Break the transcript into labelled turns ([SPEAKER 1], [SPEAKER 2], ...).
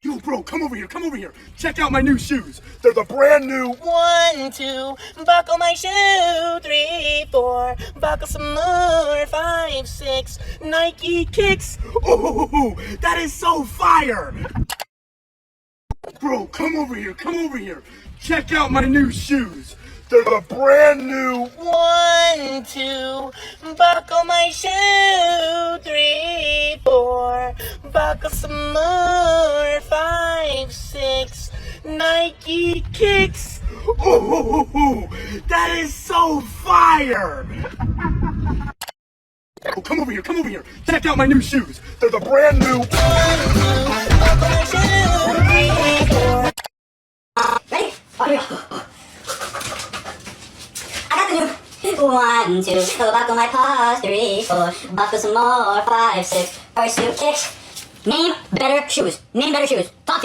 [SPEAKER 1] Yo, bro, come over here. Check out my new shoes. They're the brand new
[SPEAKER 2] 1, 2, buckle my shoe. 3, 4, buckle some more. 5, 6, Nike kicks.
[SPEAKER 1] Oh, that is so fire! Bro, come over here. Check out my new shoes. They're the brand new
[SPEAKER 2] 1, 2, buckle my shoe. 3, 4, buckle some more. 5, 6, Nike kicks.
[SPEAKER 1] Oh, that is so fire! Oh, come over here. Check out my new shoes. They're the brand new
[SPEAKER 2] 1, 2, buckle my shoe. 3, 4.
[SPEAKER 3] Ready? Oh, here we go. I got the new 1, 2, go buckle my paws. 3, 4, buckle some more. 5, 6, first two kicks. Name better shoes. Top